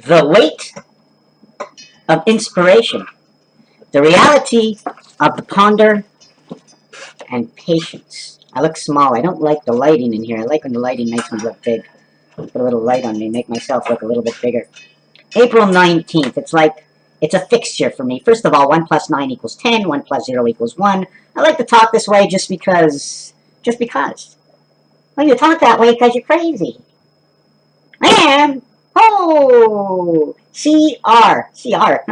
The weight of inspiration, the reality of the ponder, and patience. I look small. I don't like the lighting in here. I like when the lighting makes me look big. Put a little light on me, make myself look a little bit bigger. April 19th. It's a fixture for me. First of all, 1 plus 9 equals 10. 1 plus 0 equals 1. I like to talk this way just because. Just because. Well, you talk that way because you're crazy. I am. Oh! C-R. C-R.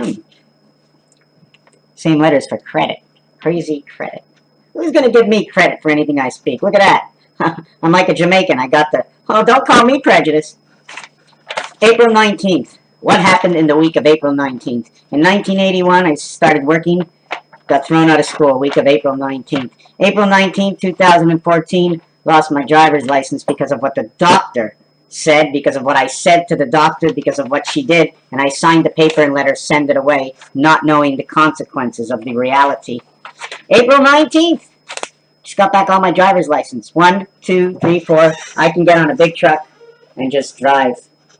Same letters for credit. Crazy credit. Who's going to give me credit for anything I speak? Look at that. I'm like a Jamaican. I got the, oh, don't call me prejudiced. April 19th. What happened in the week of April 19th? In 1981, I started working. Got thrown out of school, week of April 19th. April 19th, 2014, lost my driver's license because of what the doctor said, because of what I said to the doctor, because of what she did, and I signed the paper and let her send it away, not knowing the consequences of the reality. April 19th, just got back on my driver's license. 1, 2, 3, 4. I can get on a big truck and just drive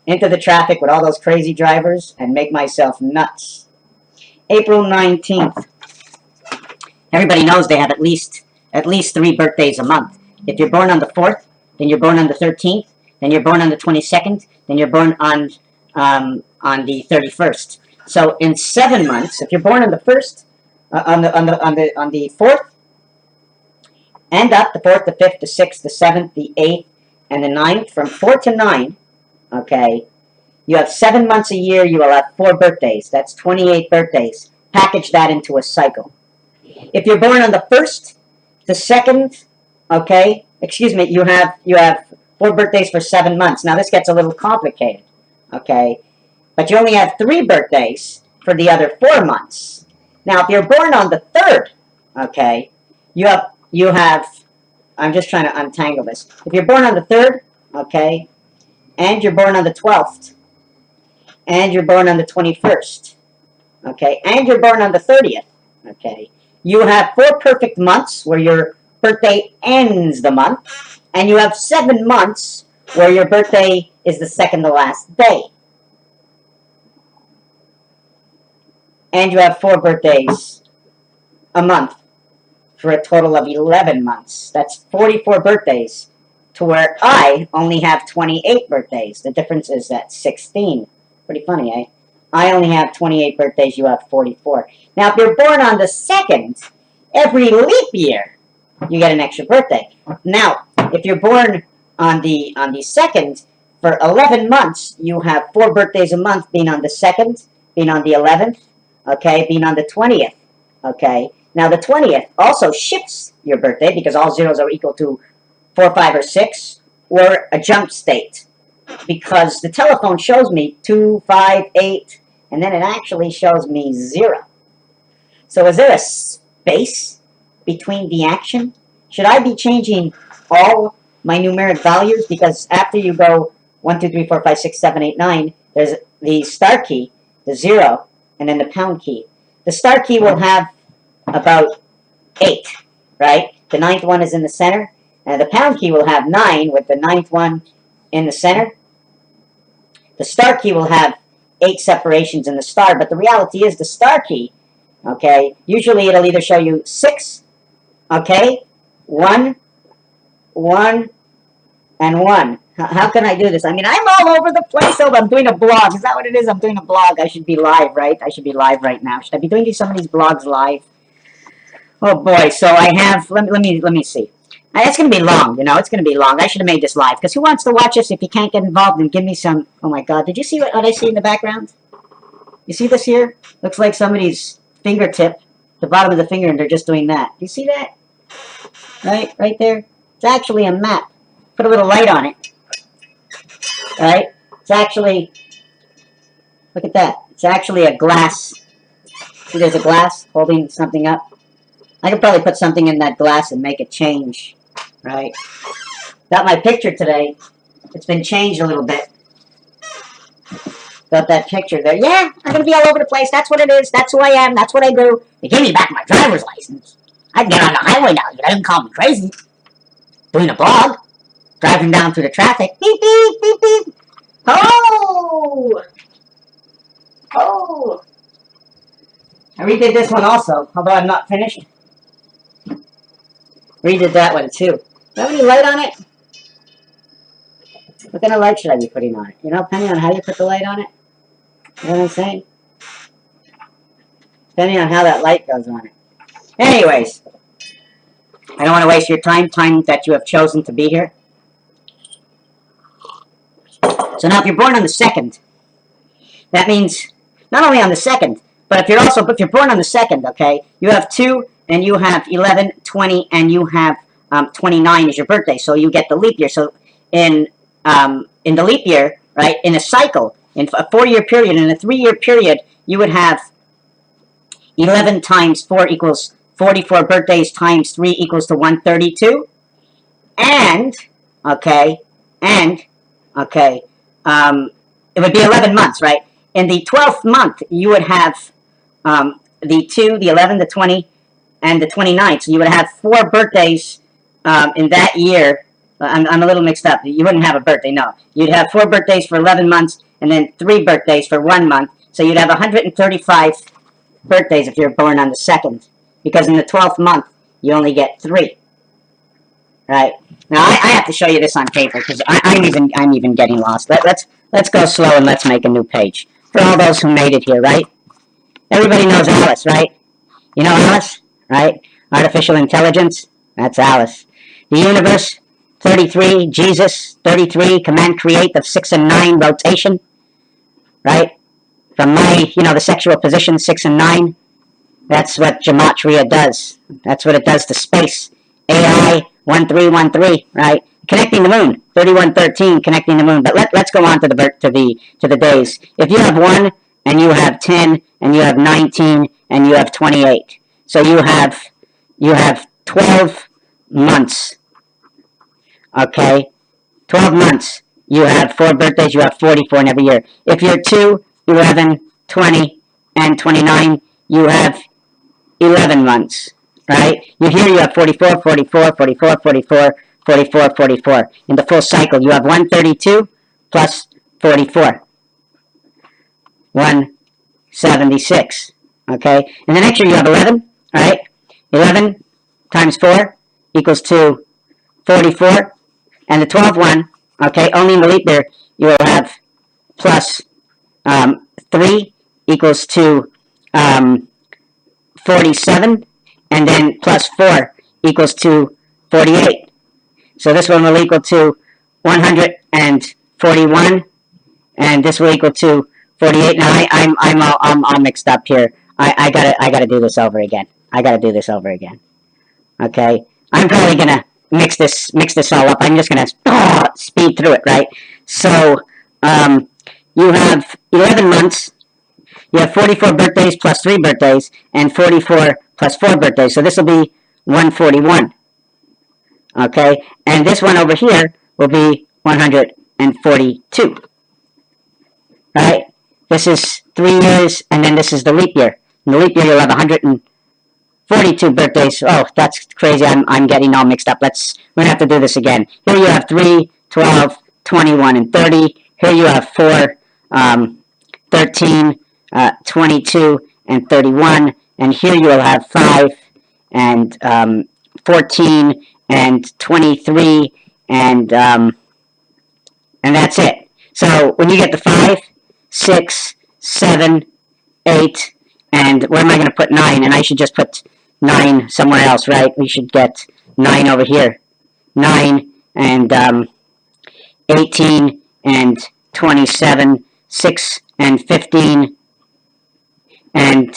into the traffic with all those crazy drivers and make myself nuts. April 19th. Everybody knows they have at least 3 birthdays a month. If you're born on the 4th, then you're born on the 13th, then you're born on the 22nd, then you're born on the 31st. So in 7 months, if you're born on the 1st, on the 4th, and up the 4th, the 5th, the 6th, the 7th, the 8th, and the 9th, from 4 to 9, okay, you have 7 months a year, you will have 4 birthdays. That's 28 birthdays. Package that into a cycle. If you're born on the 1st, the 2nd, okay, excuse me, you have 4 birthdays for 7 months. Now this gets a little complicated, okay, but you only have 3 birthdays for the other 4 months. Now if you're born on the 3rd, okay, you have, I'm just trying to untangle this. If you're born on the 3rd, okay, and you're born on the 12th, and you're born on the 21st, okay, and you're born on the 30th, okay, you have 4 perfect months where your birthday ends the month, and you have 7 months where your birthday is the second to last day. And you have 4 birthdays a month for a total of 11 months. That's 44 birthdays, to where I only have 28 birthdays. The difference is that 16. Pretty funny, eh? I only have 28 birthdays, you have 44. Now, if you're born on the 2nd, every leap year, you get an extra birthday. Now, if you're born on the 2nd, for 11 months, you have 4 birthdays a month, being on the 2nd, being on the 11th, okay, being on the 20th, okay. Now, the 20th also shifts your birthday because all zeros are equal to 4, 5, or 6, or a jump state. Because the telephone shows me 2, 5, 8, and then it actually shows me 0. So is there a space between the action? Should I be changing all my numeric values? Because after you go 1, 2, 3, 4, 5, 6, 7, 8, 9, there's the star key, the 0, and then the pound key. The star key will have about 8, right? The 9th one is in the center, and the pound key will have 9 with the 9th one in the center. The star key will have 8 separations in the star, but the reality is the star key, okay, usually it'll either show you 6, okay, 1, 1, and 1. How can I do this? I mean, I'm all over the place. Oh, I'm doing a blog. Is that what it is? I'm doing a blog. I should be live, right? I should be live right now. Should I be doing some of these blogs live? Oh, boy. So I have, let me see. It's going to be long, you know. It's going to be long. I should have made this live, because who wants to watch this if you can't get involved and give me some... Oh, my God. Did you see what I see in the background? You see this here? Looks like somebody's fingertip, the bottom of the finger, and they're just doing that. Do you see that? Right there? It's actually a map. Put a little light on it. Right? It's actually... Look at that. It's actually a glass. See, there's a glass holding something up. I could probably put something in that glass and make it change. Right? Got my picture today. It's been changed a little bit. Got that picture there. Yeah, I'm going to be all over the place. That's what it is. That's who I am. That's what I do. They gave me back my driver's license. I can get on the highway now. You didn't call me crazy. Doing a blog. Driving down through the traffic. Beep, beep, beep, beep. Oh! Oh! I redid this one also, although I'm not finished. Redid that one too. Do you have any light on it? What kind of light should I be putting on it? You know, depending on how you put the light on it. You know what I'm saying? Depending on how that light goes on it. Anyways, I don't want to waste your time that you have chosen to be here. So now if you're born on the 2nd, that means not only on the 2nd, but if you're born on the 2nd, okay, you have 2 and you have 11, 20, and you have 29 is your birthday. So you get the leap year. So in the leap year, right, in a cycle, in a 4-year period, in a 3-year period, you would have 11 times 4 equals 44 birthdays times 3 equals to 132. And, okay, it would be 11 months, right? In the 12th month, you would have the 2, the 11, the 20, and the 29. So you would have 4 birthdays in that year. I'm a little mixed up. You wouldn't have a birthday, no. You'd have 4 birthdays for 11 months and then 3 birthdays for 1 month. So you'd have 135 birthdays if you're born on the 2nd. Because in the 12th month, you only get 3. Right? Now, I have to show you this on paper because I'm even getting lost. Let's go slow and let's make a new page. For all those who made it here, right? Everybody knows Alice, right? You know Alice, right? Artificial intelligence, that's Alice. The universe, 33. Jesus, 33. Command create of 6 and 9 rotation, right? From my, the sexual position, 6 and 9. That's what gematria does. That's what it does to space. AI, 1313, right? Connecting the moon, 3113, connecting the moon. But let's go on to the days. If you have 1 and you have 10 and you have 19 and you have 28, so you have 12 months. Okay, 12 months. You have 4 birthdays. You have 44 in every year. If you're 2, 11, 20, and 29, you have 11 months. Right? You have 44, 44, 44, 44, 44, 44. In the full cycle, you have 132 plus 44. 176. Okay? And the next year you have 11, right? 11 times 4 equals to 44. And the 12th one, okay, only in the leap year, you will have plus 3 equals to 47. And then plus 4 equals to 48. So this one will equal to 141, and this will equal to 48. Now I'm all mixed up here. I gotta do this over again. Okay, I'm probably gonna mix this all up. I'm just gonna speed through it, right? So you have 11 months. You have 44 birthdays plus 3 birthdays, and 44 plus 4 birthdays. So this will be 141. Okay? And this one over here will be 142. Right? This is 3 years, and then this is the leap year. In the leap year, you'll have 142 birthdays. Oh, that's crazy. I'm getting all mixed up. We're going to have to do this again. Here you have 3, 12, 21, and 30. Here you have 4, 13, 22, and 31. And here you will have 5, and 14, and 23, and that's it. So when you get to 5, 6, 7, 8, and where am I going to put 9? And I should just put 9 somewhere else, right? We should get 9 over here. 9, and 18, and 27, 6, and 15, and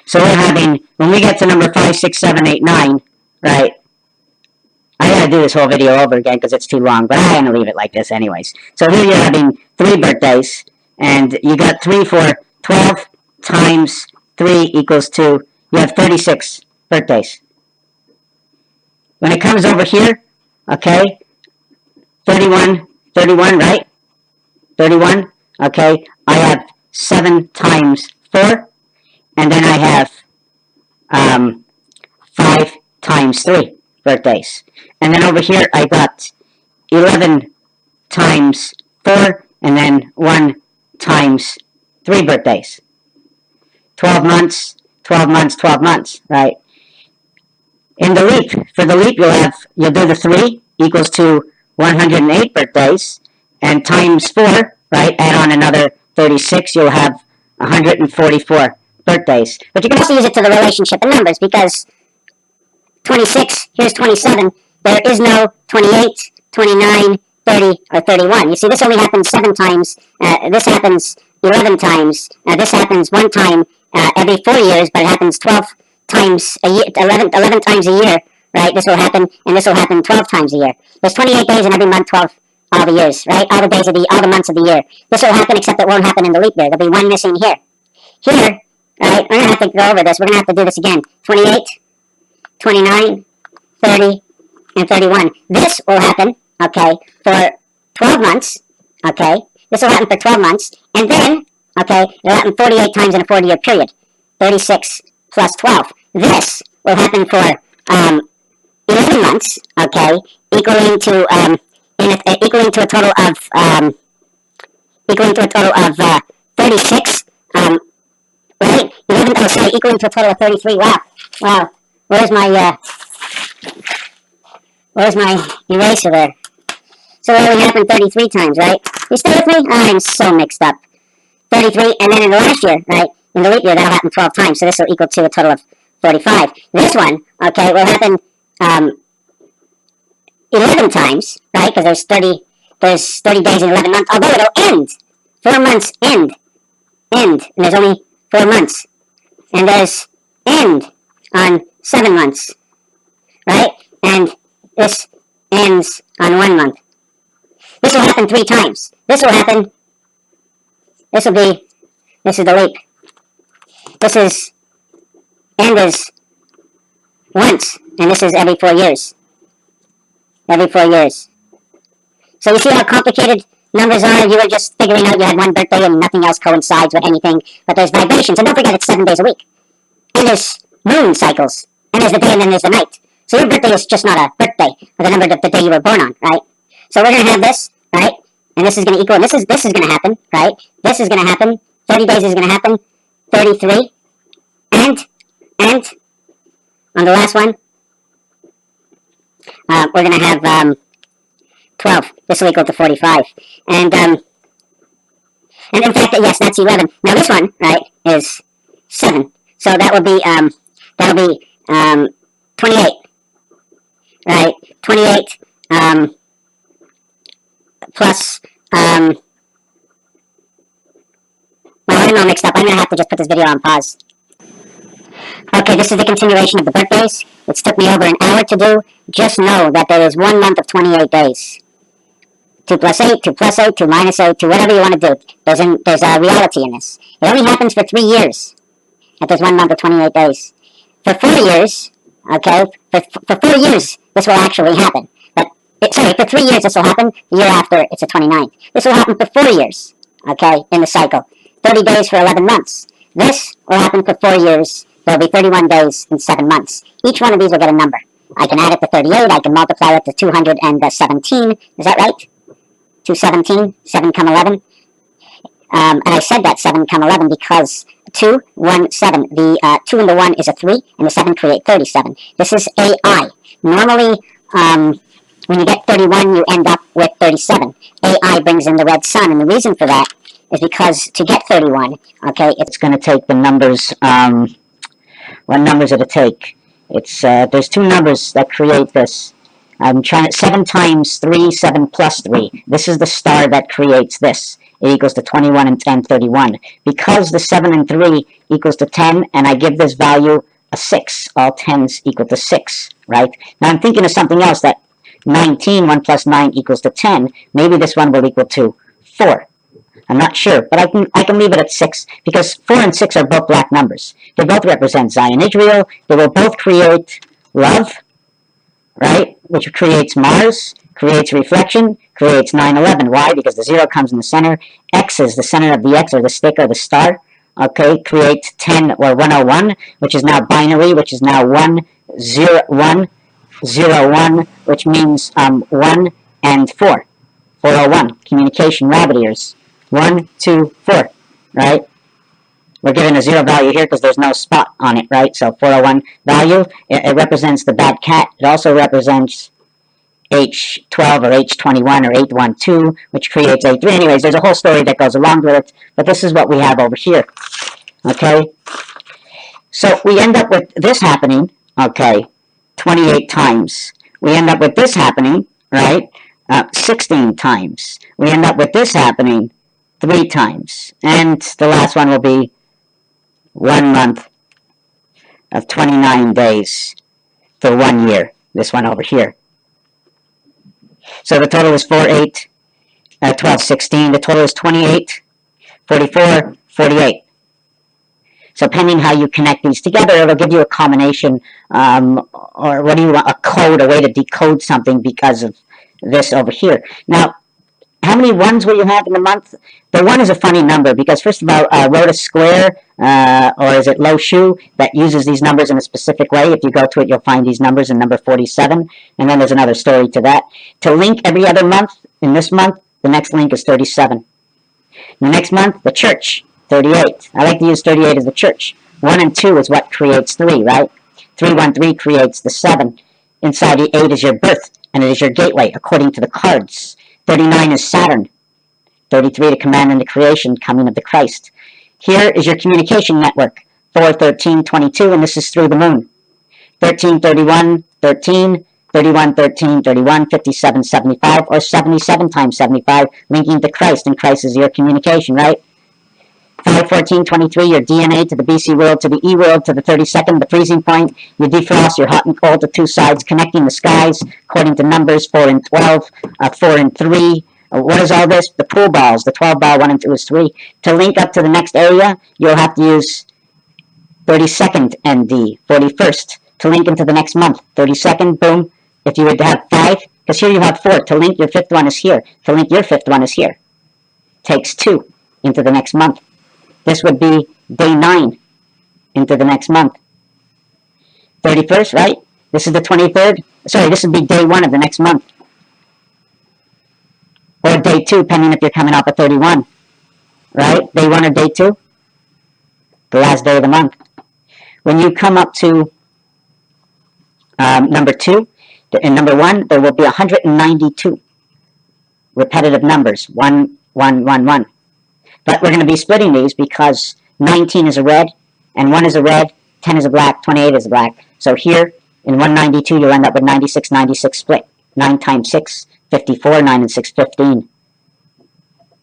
so we're having, when we get to number 5, 6, 7, 8, 9, right? I gotta do this whole video over again because it's too long, but I'm gonna leave it like this anyways. So here you're having 3 birthdays, and you got 3 for 12 times 3 equals 2. You have 36 birthdays. When it comes over here, okay, 31, right? 31, okay, I have 7 times 4, and then I have 5 times 3 birthdays. And then over here, I got 11 times 4, and then 1 times 3 birthdays. 12 months, 12 months, 12 months, right? In the leap, for the leap, you'll do the 3 equals to 108 birthdays, and times 4, right, add on another 36, you'll have 144 birthdays. But you can also use it to the relationship in numbers, because 26, here's 27, there is no 28, 29, 30, or 31. You see, this only happens 7 times, this happens 11 times, this happens 1 time every 4 years, but it happens 12 times a year, 11 times a year, right? This will happen, and this will happen 12 times a year. There's 28 days in every month, 12 all the years, right? All the days of all the months of the year. This will happen, except it won't happen in the leap year. There'll be 1 missing here. Here, right, we're going to have to go over this. We're going to have to do this again. 28, 29, 30, and 31. This will happen, okay, for 12 months, okay? This will happen for 12 months, and then, okay, it'll happen 48 times in a 40-year period. 36 plus 12. This will happen for 11 months, okay, equaling to a total of 36. Right? 11. Oh, sorry, equaling to a total of 33. Wow. Where's my eraser there? So it only happened 33 times, right? You still with me? I'm so mixed up. 33, and then in the last year, right? In the leap year, that'll happen 12 times, so this will equal to a total of 45. This one, okay, will happen 11 times, right? Because there's 30 days in 11 months. Although it'll end. 4 months end. And there's only 4 months. And there's end on 7 months, right? And this ends on 1 month. This will happen 3 times. This is the leap. End is once, and this is every 4 years. Every 4 years. So you see how complicated numbers are? You were just figuring out you had 1 birthday and nothing else coincides with anything, but there's vibrations. And don't forget, it's 7 days a week. And there's moon cycles. And there's the day and then there's the night. So your birthday is just not a birthday, or the number of the day you were born on, right? So we're going to have this, right? And this is going to equal, and this is going to happen, right? This is going to happen. 30 days is going to happen. 33. And on the last one, we're going to have 12. This will equal to 45. And in fact, yes, that's 11. Now this one, right, is 7. So that'll be 28. Right? 28 plus well, I'm all mixed up. I'm going to have to just put this video on pause. Okay, this is the continuation of the birthdays. It took me over an hour to do. Just know that there is 1 month of 28 days. 2 plus 8, 2 plus 8, 2 minus 8, 2 whatever you want to do. There's a reality in this. It only happens for 3 years. That there's 1 month of 28 days. For 4 years, okay, for 4 years, this will actually happen. But, for 3 years this will happen. The year after, it's a 29th. This will happen for 4 years, okay, in the cycle. 30 days for 11 months. This will happen for 4 years. There will be 31 days in 7 months. Each one of these will get a number. I can add it to 38. I can multiply it to 217. Is that right? 217, 7 come 11. And I said that 7 come 11 because 2, 1, 7. The 2 and the 1 is a 3, and the 7 create 37. This is AI. Normally, when you get 31, you end up with 37. AI brings in the red sun, and the reason for that is because to get 31, okay, it's going to take the numbers, what numbers did it take? It's, there's 2 numbers that create this. I'm trying 7 times 3, 7 plus 3. This is the star that creates this. It equals to 21 and 10, 31. Because the 7 and 3 equals to 10, and I give this value a 6. All 10s equal to 6, right? Now I'm thinking of something else, that 19, 1 plus 9 equals to 10. Maybe this one will equal to 4. I'm not sure, but I can leave it at 6, because 4 and 6 are both black numbers. They both represent Zion, Israel. They will both create love, right? Which creates Mars, creates reflection, creates 9/11. Why? Because the 0 comes in the center. X is the center of the X, or the stick, or the star. Okay, creates 10 or 101, which is now binary, which is now 1, 0, 1, 0, 1, which means 1 and 4. 401, communication, rabbit ears. 1, 2, 4, right? We're given a 0 value here because there's no spot on it, right? So 401 value, it represents the bad cat. It also represents H12 or H21 or 812, which creates A3. Anyways, there's a whole story that goes along with it, but this is what we have over here, okay? So we end up with this happening, okay, 28 times. We end up with this happening, right, 16 times. We end up with this happening 3 times. And the last one will be 1 month of 29 days for 1 year. This one over here. So the total is 4, 8, 12, 16. The total is 28, 44, 48. So depending how you connect these together, it'll give you a combination, or what do you want, a code, a way to decode something because of this over here. Now, how many ones will you have in the month? The 1 is a funny number because, first of all, I wrote a square, or is it Lo Shu, that uses these numbers in a specific way. If you go to it, you'll find these numbers in number 47, and then there's another story to that. To link every other month, in this month, the next link is 37. The next month, the church, 38. I like to use 38 as the church. 1 and 2 is what creates 3, right? 3, 1, 3 creates the 7. Inside the 8 is your birth, and it is your gateway, according to the cards. 39 is Saturn. 33, the command and the creation, coming of the Christ. Here is your communication network. 4, 13, 22, and this is through the moon. 13, 31, 13, 31, 13, 31, 57, 75, or 77 times 75, linking to Christ, and Christ is your communication, right? 5, 14, 23, your DNA to the BC world, to the E world, to the 32nd, the freezing point. You defrost, you're hot and cold to 2 sides, connecting the skies, according to numbers 4 and 12, 4 and 3. What is all this? The pool balls, the 12 ball, 1 and 2 is 3. To link up to the next area, you'll have to use 32nd ND, 41st. To link into the next month, 32nd, boom. If you would have 5, because here you have 4. To link, your 5th one is here. To link, your 5th one is here. Takes 2 into the next month. This would be day 9 into the next month. 31st, right? This is the 23rd. Sorry, this would be day 1 of the next month. Or day 2, depending if you're coming off of 31. Right? Day 1 or day 2? The last day of the month. When you come up to number 2, in number 1, there will be 192 repetitive numbers. 1, 1, 1, 1. But we're going to be splitting these because 19 is a red, and 1 is a red, 10 is a black, 28 is a black. So here, in 192, you'll end up with 96, 96 split. 9 times 6, 54, 9 and 6, 15.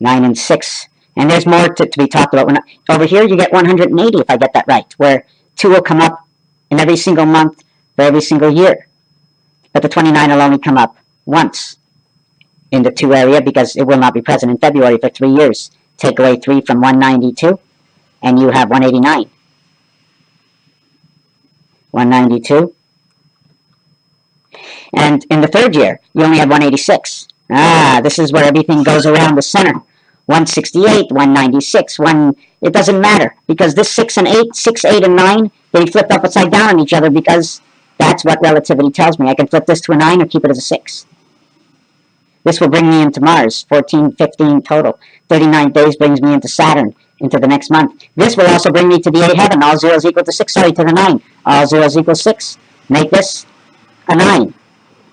9 and 6. And there's more to be talked about. Over here, you get 180, if I get that right, where 2 will come up in every single month for every single year. But the 29 will only come up once in the 2 area because it will not be present in February for 3 years. Take away 3 from 192, and you have 189. 192. And in the 3rd year, you only have 186. This is where everything goes around the center. 168, 196, it doesn't matter, because this 6 and 8, 6, 8, and 9, they flip upside down on each other because that's what relativity tells me. I can flip this to a 9 or keep it as a 6. This will bring me into Mars, 14, 15 total. 39 days brings me into Saturn, into the next month. This will also bring me to the 8 heaven. All zeros equal to 6, sorry, to the 9. All zeros equal 6. Make this a 9.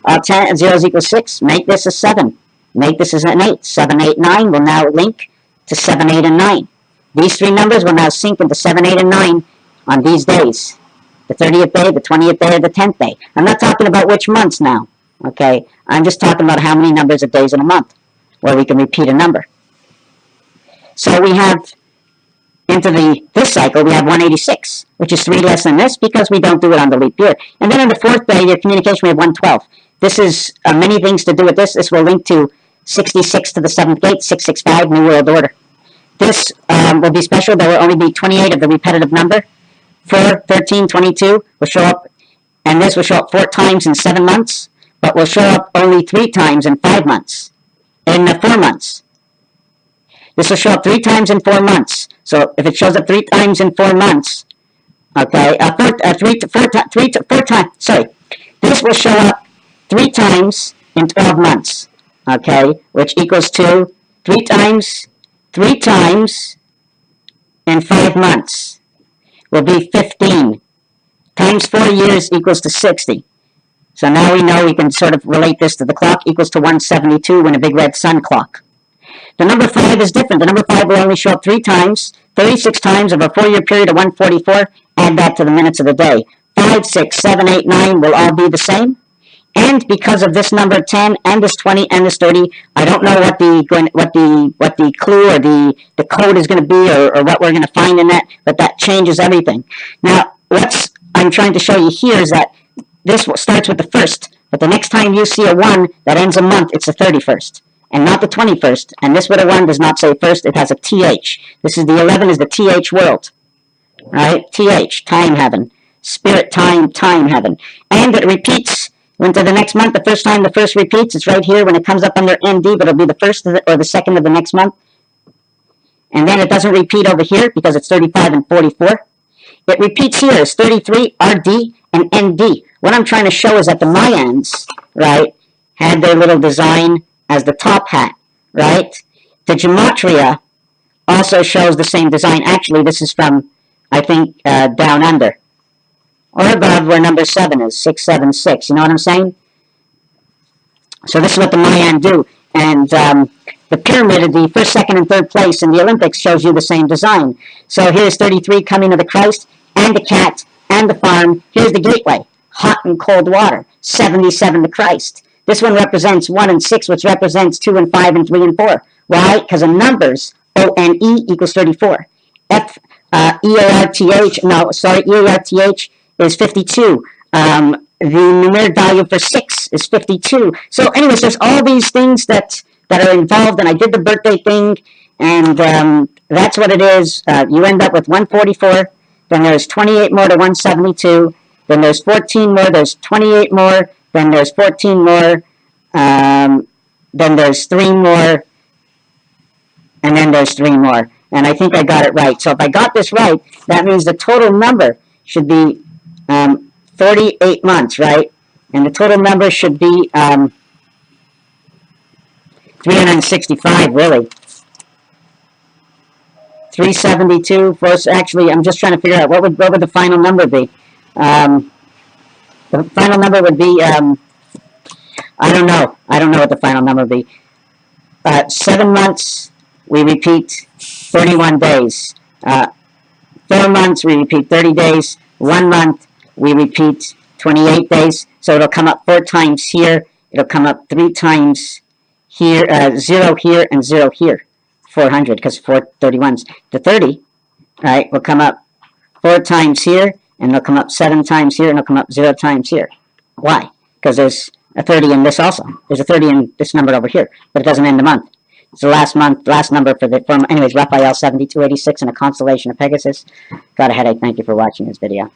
All 10 zeros equal 6. Make this a 7. Make this as an 8. 7, 8, 9 will now link to 7, 8, and 9. These 3 numbers will now sync into 7, 8, and 9 on these days. The 30th day, the 20th day, or the 10th day. I'm not talking about which months now. Okay, I'm just talking about how many numbers of days in a month, where we can repeat a number. So we have, into this cycle, we have 186, which is 3 less than this because we don't do it on the leap year. And then on the 4th day, your communication, we have 112. This is many things to do with this. This will link to 66 to the 7th gate, 665, New World Order. This will be special. There will only be 28 of the repetitive number. 4, 13, 22 will show up, and this will show up 4 times in 7 months. But will show up only 3 times in 5 months, in 4 months. This will show up 3 times in 4 months. So if it shows up 3 times in 4 months, okay, 4 times, sorry, this will show up 3 times in 12 months, okay, which equals to 3 times 3 times in 5 months will be 15. Times 4 years equals to 60. So now we know we can sort of relate this to the clock equals to 172 when a big red sun clock. The number 5 is different. The number 5 will only show up 3 times, 36 times over a 4-year period of 144. Add that to the minutes of the day. 5, 6, 7, 8, 9 will all be the same. And because of this number 10 and this 20 and this 30, I don't know what the clue or the code is going to be or what we're going to find in that, but that changes everything. Now, what I'm trying to show you here is that this starts with the 1st, but the next time you see a 1 that ends a month, it's the 31st. And not the 21st. And this with a 1 does not say first, it has a TH. This is the 11 is the TH world. Right? TH, time heaven. Spirit time, time heaven. And it repeats into the next month. The first time the first repeats, it's right here when it comes up under ND, but it'll be the first or the second of the next month. And then it doesn't repeat over here because it's 35 and 44. It repeats here as 33, RD, and ND. What I'm trying to show is that the Mayans, right, had their little design as the top hat, right? The gematria also shows the same design. Actually, this is from, I think, down under. Or above where number 7 is, 676. You know what I'm saying? So this is what the Mayan do. And the pyramid of the first, second, and third place in the Olympics shows you the same design. So here's 33 coming to the Christ, and the cat, and the farm. Here's the gateway, hot and cold water. 77 to Christ. This one represents 1 and 6, which represents 2 and 5 and 3 and 4. Why? Because of numbers, O-N-E equals 34. E-A-R-T-H is 52. The numeric value for 6 is 52. So anyways, there's all these things that are involved, and I did the birthday thing, and that's what it is. You end up with 144, then there's 28 more to 172, then there's 14 more, there's 28 more, then there's 14 more, then there's 3 more, and then there's 3 more. And I think I got it right. So if I got this right, that means the total number should be 48 months, right? And the total number should be 365, really. 372. Actually, I'm just trying to figure out what would the final number be. The final number would be, I don't know. I don't know what the final number would be. 7 months, we repeat 31 days. 4 months, we repeat 30 days. 1 month, we repeat 28 days. So it'll come up 4 times here. It'll come up 3 times here, 0 here, and 0 here. 400, because 4 31s. The 30, right, will come up 4 times here, and it'll come up 7 times here, and it'll come up 0 times here. Why? Because there's a 30 in this also. There's a 30 in this number over here, but it doesn't end the month. It's the last number for anyways, Raphael 7286 in a constellation of Pegasus. Got a headache. Thank you for watching this video.